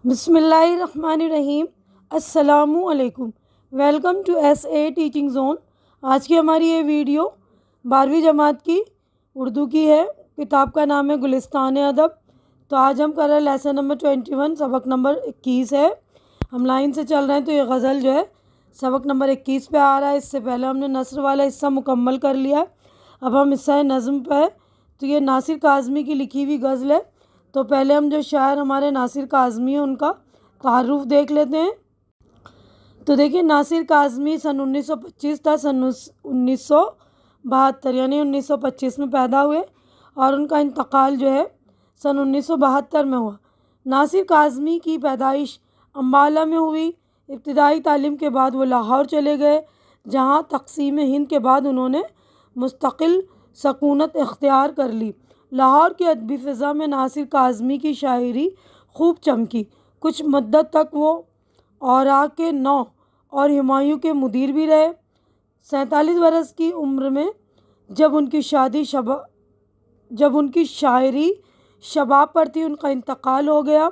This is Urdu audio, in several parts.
بسم اللہ الرحمن الرحیم۔ السلام علیکم، welcome to S A teaching zone. آج کی ہماری یہ ویڈیو 12ویں جماعت کی اردو کی ہے۔ کتاب کا نام ہے گلستان ادب۔ تو آج ہم کر رہے ہیں لیسن نمبر 21، سبق نمبر 21 ہے۔ ہم لائن سے چل رہے ہیں تو یہ غزل جو ہے سبق نمبر 21 پہ آ رہا ہے۔ اس سے پہلے ہم نے نثر والا حصہ مکمل کر لیا۔ اب ہم حصہ نظم پہ ہے۔ تو یہ ناصر کاظمی کی لکھی ہوئی غزل ہے۔ تو پہلے ہم جو شاعر ہمارے ناصر کاظمی ہیں ان کا تعارف دیکھ لیتے ہیں۔ تو دیکھیے، ناصر کاظمی سن 1925 تھا، سن 1972 یعنی 1925 میں پیدا ہوئے اور ان کا انتقال جو ہے سن 1972 میں ہوا۔ ناصر کاظمی کی پیدائش امبالہ میں ہوئی۔ ابتدائی تعلیم کے بعد وہ لاہور چلے گئے، جہاں تقسیم ہند کے بعد انہوں نے مستقل سکونت اختیار کر لی۔ لاہور کی ادبی فضا میں ناصر کاظمی کی شاعری خوب چمکی۔ کچھ مدت تک وہ اوراق نو اور ہمایوں کے مدیر بھی رہے۔ 47 برس کی عمر میں جب ان کی شاعری شباب پر تھی، ان کا انتقال ہو گیا۔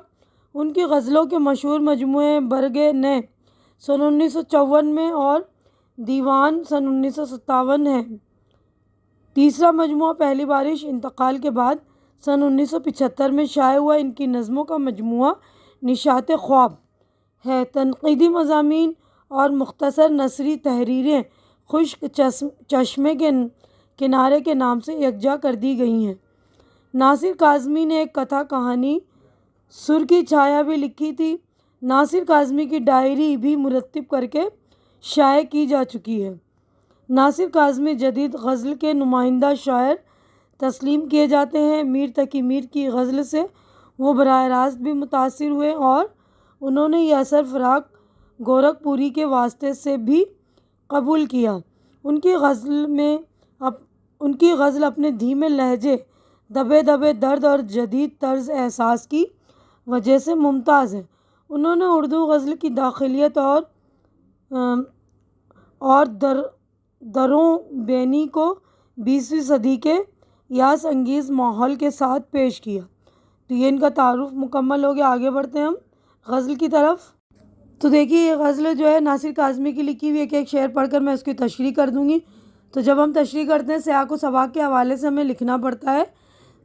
ان کی غزلوں کے مشہور مجموعے برگ نِ سن 1954 میں اور دیوان سن 1957 ہیں۔ تیسرا مجموعہ پہلی بارش انتقال کے بعد سن 1975 میں شائع ہوا۔ ان کی نظموں کا مجموعہ نشاط خواب ہے۔ تنقیدی مضامین اور مختصر نثری تحریریں خشک چشمے کے کنارے کے نام سے یکجا کر دی گئی ہیں۔ ناصر کاظمی نے ایک کتھا کہانی سر کی چھایا بھی لکھی تھی۔ ناصر کاظمی کی ڈائری بھی مرتب کر کے شائع کی جا چکی ہے۔ ناصر کاظمی جدید غزل کے نمائندہ شاعر تسلیم کیے جاتے ہیں۔ میر تقی میر کی غزل سے وہ براہ راست بھی متاثر ہوئے اور انہوں نے یہ اثر فراق گورکھپوری کے واسطے سے بھی قبول کیا۔ ان کی غزل اپنے دھیمے لہجے، دبے دبے درد اور جدید طرز احساس کی وجہ سے ممتاز ہے۔ انہوں نے اردو غزل کی داخلیت اور دروں بینی کو 20ویں صدی کے یاس انگیز ماحول کے ساتھ پیش کیا۔ تو یہ ان کا تعارف مکمل ہو گیا۔ آگے بڑھتے ہیں ہم غزل کی طرف۔ تو دیکھیے، یہ غزل جو ہے ناصر کاظمی کی لکھی ہوئی ایک شعر پڑھ کر میں اس کی تشریح کر دوں گی۔ تو جب ہم تشریح کرتے ہیں سیاق و سباق کے حوالے سے ہمیں لکھنا پڑتا ہے۔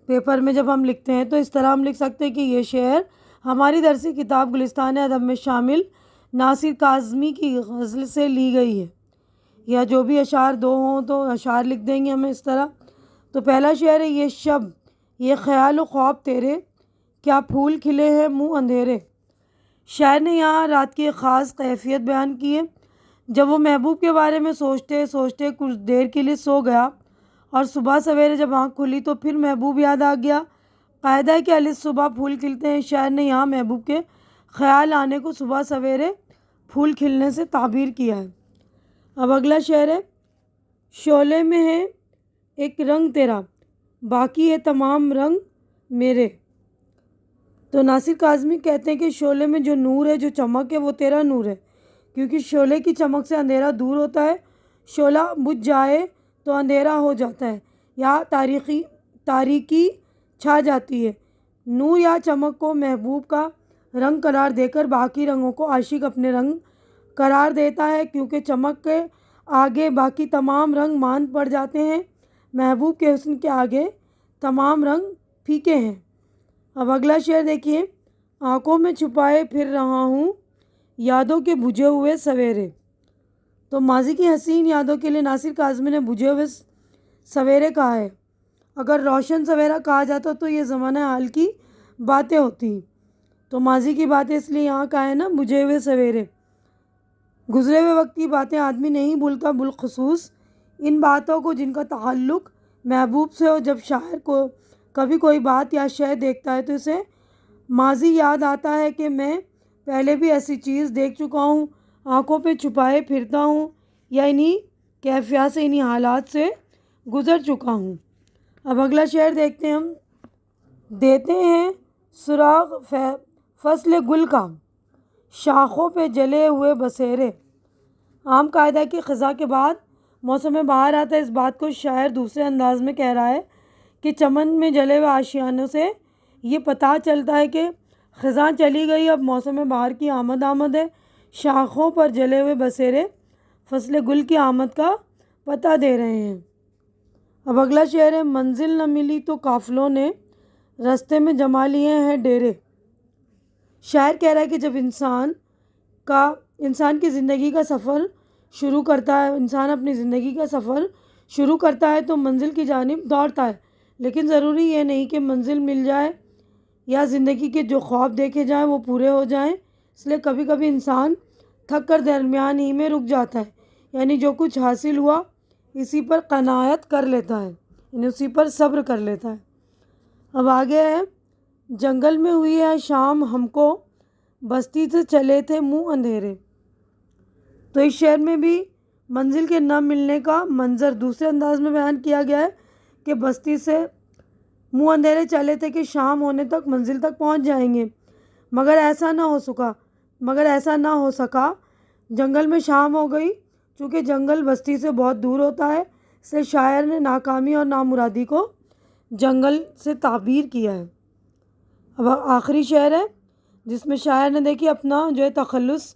پیپر میں جب ہم لکھتے ہیں تو اس طرح ہم لکھ سکتے ہیں کہ یہ شعر ہماری درسی کتاب گلستان ادب میں شامل ناصر کاظمی کی غزل سے لی گئی ہے، یا جو بھی اشعار دو ہوں تو اشعار لکھ دیں گے ہمیں اس طرح۔ تو پہلا شعر ہے، یہ شب یہ خیال و خواب تیرے، کیا پھول کھلے ہیں منہ اندھیرے۔ شاعر نے یہاں رات کی ایک خاص کیفیت بیان کی ہے۔ جب وہ محبوب کے بارے میں سوچتے سوچتے کچھ دیر کے لیے سو گیا اور صبح سویرے جب آنکھ کھلی تو پھر محبوب یاد آ گیا۔ قاعدہ ہے کہ الف صبح پھول کھلتے ہیں۔ شاعر نے یہاں محبوب کے خیال آنے کو صبح سویرے پھول کھلنے سے تعبیر کیا ہے۔ اب اگلا شعر ہے، شعلے میں ہے ایک رنگ تیرا، باقی ہے تمام رنگ میرے۔ تو ناصر کاظمی کہتے ہیں کہ شعلے میں جو نور ہے، جو چمک ہے، وہ تیرا نور ہے، کیونکہ شعلے کی چمک سے اندھیرا دور ہوتا ہے۔ شعلہ بجھ جائے تو اندھیرا ہو جاتا ہے یا تاریکی چھا جاتی ہے۔ نور یا چمک کو محبوب کا رنگ قرار دے کر باقی رنگوں کو عاشق اپنے رنگ قرار دیتا ہے، کیونکہ چمک کے آگے باقی تمام رنگ ماند پڑ جاتے ہیں۔ محبوب کے حسن کے آگے تمام رنگ پھیکے ہیں۔ اب اگلا شعر دیکھیے، آنکھوں میں چھپائے پھر رہا ہوں یادوں کے بجھے ہوئے سویرے۔ تو ماضی کی حسین یادوں کے لیے ناصر کاظمی نے بجھے ہوئے سویرے کہا ہے۔ اگر روشن سویرا کہا جاتا تو یہ زمانہ حال کی باتیں ہوتی، تو ماضی کی باتیں اس لیے یہاں کہا ہے نا، بجھے ہوئے سویرے۔ گزرے ہوئے وقت کی باتیں آدمی نہیں بھولتا، بالخصوص ان باتوں کو جن کا تعلق محبوب سے ہو۔ جب شاعر کو کبھی کوئی بات یا شے دیکھتا ہے تو اسے ماضی یاد آتا ہے کہ میں پہلے بھی ایسی چیز دیکھ چکا ہوں، آنکھوں پہ چھپائے پھرتا ہوں، یا انہی کیفیات سے، انہی حالات سے گزر چکا ہوں۔ اب اگلا شعر دیکھتے ہیں ہم، دیتے ہیں سراغ فصل گل کا، شاخوں پہ جلے ہوئے بسیرے۔ عام قاعدہ ہے کہ خزاں کے بعد موسم بہار آتا ہے۔ اس بات کو شاعر دوسرے انداز میں کہہ رہا ہے کہ چمن میں جلے ہوئے آشیانوں سے یہ پتہ چلتا ہے کہ خزاں چلی گئی، اب موسم بہار کی آمد ہے، شاخوں پر جلے ہوئے بسیرے فصل گل کی آمد کا پتہ دے رہے ہیں۔ اب اگلا شعر ہے، منزل نہ ملی تو قافلوں نے رستے میں جما لیے ہیں ڈیرے۔ شاعر کہہ رہا ہے کہ جب انسان کی زندگی کا سفر شروع کرتا ہے، انسان اپنی زندگی کا سفر شروع کرتا ہے تو منزل کی جانب دوڑتا ہے، لیکن ضروری یہ نہیں کہ منزل مل جائے یا زندگی کے جو خواب دیکھے جائیں وہ پورے ہو جائیں۔ اس لیے کبھی کبھی انسان تھک کر درمیان ہی میں رک جاتا ہے، یعنی جو کچھ حاصل ہوا اسی پر قناعت کر لیتا ہے، یعنی اسی پر صبر کر لیتا ہے۔ اب آگے ہے، جنگل میں ہوئی ہے شام ہم کو، بستی سے چلے تھے منہ اندھیرے۔ تو اس شعر میں بھی منزل کے نہ ملنے کا منظر دوسرے انداز میں بیان کیا گیا ہے کہ بستی سے منہ اندھیرے چلے تھے کہ شام ہونے تک منزل تک پہنچ جائیں گے، مگر ایسا نہ ہو سکا۔ جنگل میں شام ہو گئی، چونکہ جنگل بستی سے بہت دور ہوتا ہے، اس لیے شاعر نے ناکامی اور نامرادی کو جنگل سے تعبیر کیا ہے۔ اب آخری شعر ہے جس میں شاعر نے دیکھیے اپنا جو ہے تخلص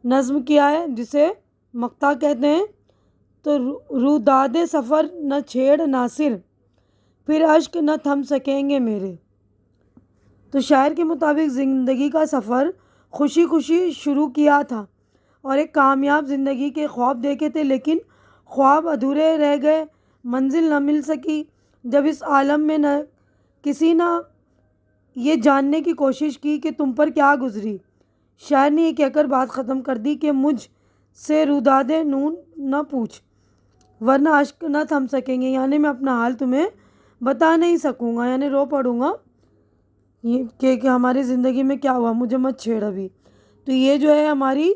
نظم کیا ہے، جسے مقطع کہتے ہیں۔ تو روداد سفر نہ چھیڑ ناصر، پھر اشک نہ تھم سکیں گے میرے۔ تو شاعر کے مطابق زندگی کا سفر خوشی خوشی شروع کیا تھا اور ایک کامیاب زندگی کے خواب دیکھے تھے، لیکن خواب ادھورے رہ گئے، منزل نہ مل سکی۔ جب اس عالم میں کسی نے یہ جاننے کی کوشش کی کہ تم پر کیا گزری، شاعر نے یہ کہہ کر بات ختم کر دی کہ مجھ سے روداد نون نہ پوچھ ورنہ اشک نہ تھم سکیں گے، یعنی میں اپنا حال تمہیں بتا نہیں سکوں گا، یعنی رو پڑوں گا کہ ہماری زندگی میں کیا ہوا، مجھے مت چھیڑ ابھی۔ تو یہ جو ہے ہماری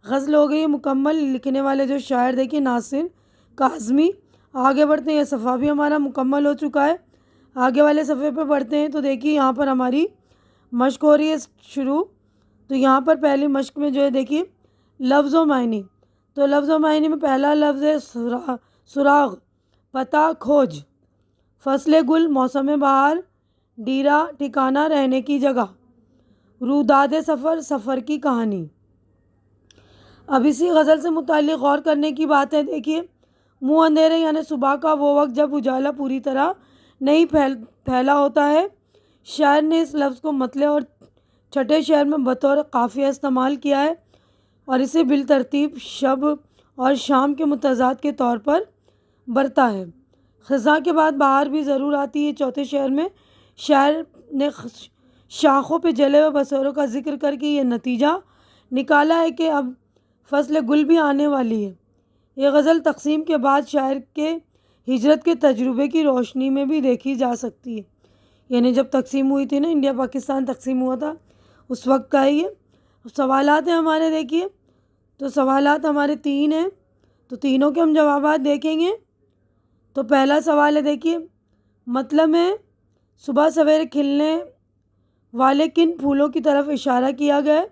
غزل ہو گئی مکمل۔ لکھنے والے جو شاعر دیکھیے ناصر کاظمی۔ آگے بڑھتے ہیں، یہ صفحہ بھی ہمارا مکمل ہو چکا ہے۔ آگے والے صفحے پہ پڑھتے ہیں تو دیکھیے یہاں پر ہماری مشق ہو رہی ہے شروع۔ تو یہاں پر پہلی مشق میں جو ہے دیکھیے لفظ و معنی۔ تو لفظ و معنی میں پہلا لفظ ہے سراغ، پتہ کھوج، فصل گل موسم بہار، ڈیرا ٹھکانہ رہنے کی جگہ، روداد سفر سفر کی کہانی۔ اب اسی غزل سے متعلق غور کرنے کی بات ہے، دیکھیے منہ اندھیرے یعنی صبح کا وہ وقت جب اجالا پوری طرح نہیں پھیلا ہوتا ہے۔ شاعر نے اس لفظ کو مطلع اور چھٹے شعر میں بطور قافیہ استعمال کیا ہے اور اسے بالترتیب شب اور شام کے متضاد کے طور پر برتا ہے۔ خزاں کے بعد بہار بھی ضرور آتی ہے۔ چوتھے شعر میں شاعر نے شاخوں پہ جلے ہوئے بسوروں کا ذکر کر کے یہ نتیجہ نکالا ہے کہ اب فصل گل بھی آنے والی ہے۔ یہ غزل تقسیم کے بعد شاعر کے ہجرت کے تجربے کی روشنی میں بھی دیکھی جا سکتی ہے، یعنی جب تقسیم ہوئی تھی نا، انڈیا پاکستان تقسیم ہوا تھا، اس وقت کا ہے یہ۔ سوالات ہیں ہمارے، دیکھیے تو سوالات ہمارے 3 ہیں، تو تینوں کے ہم جوابات دیکھیں گے۔ تو پہلا سوال ہے، دیکھیے مطلب میں صبح سویرے کھلنے والے کن پھولوں کی طرف اشارہ کیا گیا ہے؟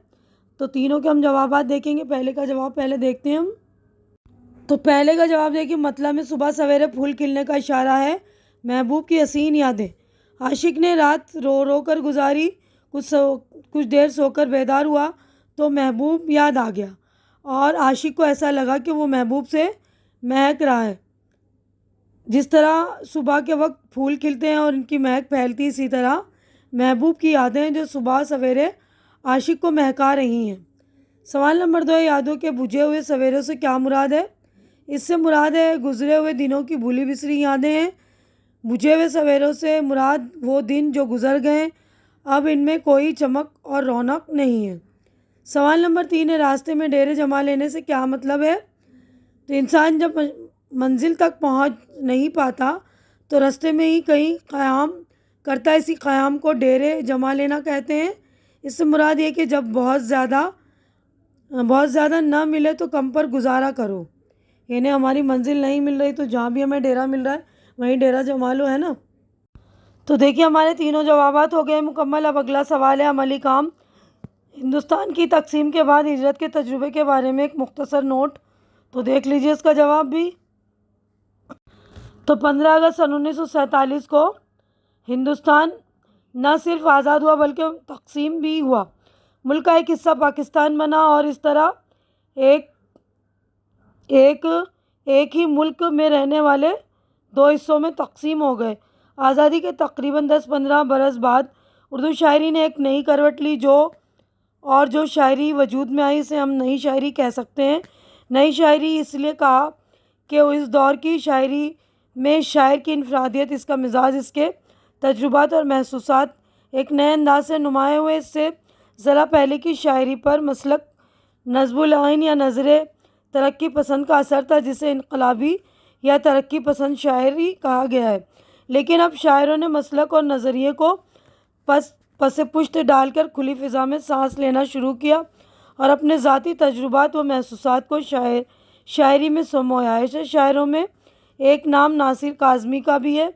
تو تینوں کے ہم جوابات دیکھیں گے۔ پہلے کا جواب پہلے دیکھتے ہیں ہم۔ تو پہلے کا جواب دیکھیے مطلب میں صبح سویرے پھول کھلنے کا اشارہ ہے محبوب کی حسین یادیں، عاشق نے رات رو رو کر گزاری، کچھ دیر سو کر بیدار ہوا تو محبوب یاد آ گیا اور عاشق کو ایسا لگا کہ وہ محبوب سے مہک رہا ہے۔ جس طرح صبح کے وقت پھول کھلتے ہیں اور ان کی مہک پھیلتی، اسی طرح محبوب کی یادیں جو صبح سویرے عاشق کو مہکا رہی ہیں۔ سوال نمبر 2 ہے، یادوں کے بجھے ہوئے سویروں سے کیا مراد ہے؟ اس سے مراد ہے گزرے ہوئے دنوں کی بھولی بسری یادیں ہیں۔ بجھے ہوئے سویروں سے مراد وہ دن جو گزر گئے، اب ان میں کوئی چمک اور رونق نہیں ہے۔ سوال نمبر 3 ہے، راستے میں ڈیرے جما لینے سے کیا مطلب ہے؟ تو انسان جب منزل تک پہنچ نہیں پاتا تو راستے میں ہی کہیں قیام کرتا ہے، اسی قیام کو ڈیرے جما لینا کہتے ہیں۔ اس سے مراد یہ کہ جب بہت زیادہ نہ ملے تو کم پر گزارا کرو، یعنی ہماری منزل نہیں مل رہی تو جہاں بھی ہمیں ڈیرا مل رہا ہے وہیں ڈیرا جما لو، ہے نا۔ تو دیکھیے ہمارے تینوں جوابات ہو گئے مکمل۔ اب اگلا سوال ہے عملی کام۔ ہندوستان کی تقسیم کے بعد ہجرت کے تجربے کے بارے میں ایک مختصر نوٹ، تو دیکھ لیجئے اس کا جواب بھی۔ تو 15 اگست سن 1947 کو ہندوستان نہ صرف آزاد ہوا بلکہ تقسیم بھی ہوا۔ ملک کا ایک حصہ پاکستان بنا اور اس طرح ایک ہی ملک میں رہنے والے دو حصوں میں تقسیم ہو گئے۔ آزادی کے تقریباً 10-15 برس بعد اردو شاعری نے ایک نئی کروٹ لی، جو شاعری وجود میں آئی اسے ہم نئی شاعری کہہ سکتے ہیں۔ نئی شاعری اس لیے کہا کہ اس دور کی شاعری میں شاعر کی انفرادیت، اس کا مزاج، اس کے تجربات اور محسوسات ایک نئے انداز سے نمایاں ہوئے۔ اس سے ذرا پہلے کی شاعری پر مسلک نصب العین یا نظر ترقی پسند کا اثر تھا، جسے انقلابی یا ترقی پسند شاعری کہا گیا ہے۔ لیکن اب شاعروں نے مسلک اور نظریے کو پس پشت ڈال کر کھلی فضا میں سانس لینا شروع کیا اور اپنے ذاتی تجربات و محسوسات کو شاعری میں سمویا۔ ایسے شاعروں میں ایک نام ناصر کاظمی کا بھی ہے۔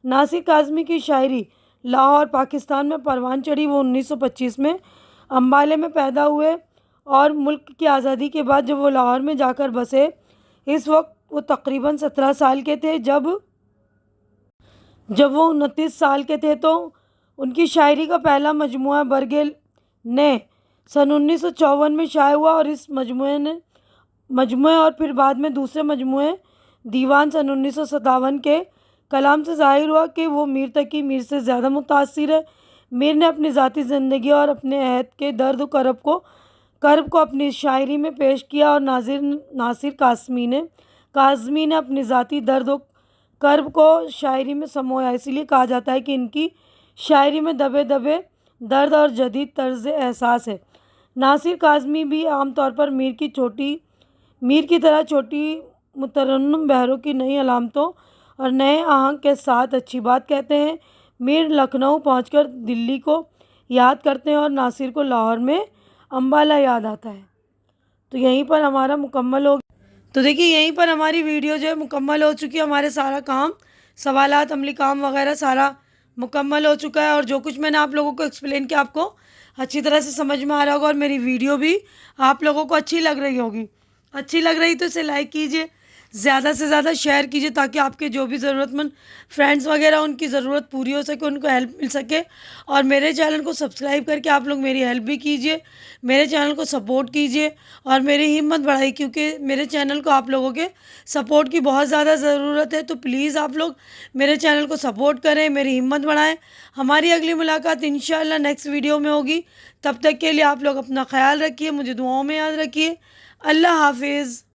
ناصر کاظمی کی شاعری لاہور، پاکستان میں پروان چڑھی۔ وہ 1925 میں امبالے میں پیدا ہوئے اور ملک کی آزادی کے بعد جب وہ لاہور میں جا کر بسے، اس وقت وہ تقریباً 17 سال کے تھے۔ جب وہ 29 سال کے تھے تو ان کی شاعری کا پہلا مجموعہ برگے نے سن 1954 میں شائع ہوا اور اس مجموعے اور پھر بعد میں دوسرے مجموعے دیوان سن 1957 کے کلام سے ظاہر ہوا کہ وہ میر تقی میر سے زیادہ متاثر ہے۔ میر نے اپنی ذاتی زندگی اور اپنے عہد کے درد و کرب کو اپنی شاعری میں پیش کیا اور ناصر کاظمی نے اپنی ذاتی درد و کرب کو شاعری میں سمویا۔ اسی لیے کہا جاتا ہے کہ ان کی شاعری میں دبے دبے درد اور جدید طرز احساس ہے۔ ناصر کاظمی بھی عام طور پر میر کی طرح چھوٹی مترنم بہروں کی نئی علامتوں اور نئے آہنگ کے ساتھ اچھی بات کہتے ہیں۔ میر لکھنؤ پہنچ کر دلی کو یاد کرتے ہیں اور ناصر کو لاہور میں امبالہ یاد آتا ہے۔ تو یہیں پر ہمارا مکمل ہو گیا۔ تو دیکھیے یہیں پر ہماری ویڈیو جو ہے مکمل ہو چکی ہے۔ ہمارے سارا کام، سوالات، عملی کام وغیرہ سارا مکمل ہو چکا ہے، اور جو کچھ میں نے آپ لوگوں کو ایکسپلین کیا آپ کو اچھی طرح سے سمجھ میں آ رہا ہوگا، اور میری ویڈیو بھی آپ لوگوں کو اچھی لگ رہی ہوگی۔ اچھی لگ رہی تو اسے لائک کیجئے، زیادہ سے زیادہ شیئر کیجئے تاکہ آپ کے جو بھی ضرورت مند فرینڈز وغیرہ ان کی ضرورت پوری ہو سکے، ان کو ہیلپ مل سکے۔ اور میرے چینل کو سبسکرائب کر کے آپ لوگ میری ہیلپ بھی کیجئے، میرے چینل کو سپورٹ کیجئے اور میری ہمت بڑھائیے، کیونکہ میرے چینل کو آپ لوگوں کے سپورٹ کی بہت زیادہ ضرورت ہے۔ تو پلیز آپ لوگ میرے چینل کو سپورٹ کریں، میری ہمت بڑھائیں۔ ہماری اگلی ملاقات انشاءاللہ نیکسٹ ویڈیو میں ہوگی۔ تب تک کے لیے آپ لوگ اپنا خیال رکھیے، مجھے دعاؤں میں یاد رکھیے۔ اللہ حافظ۔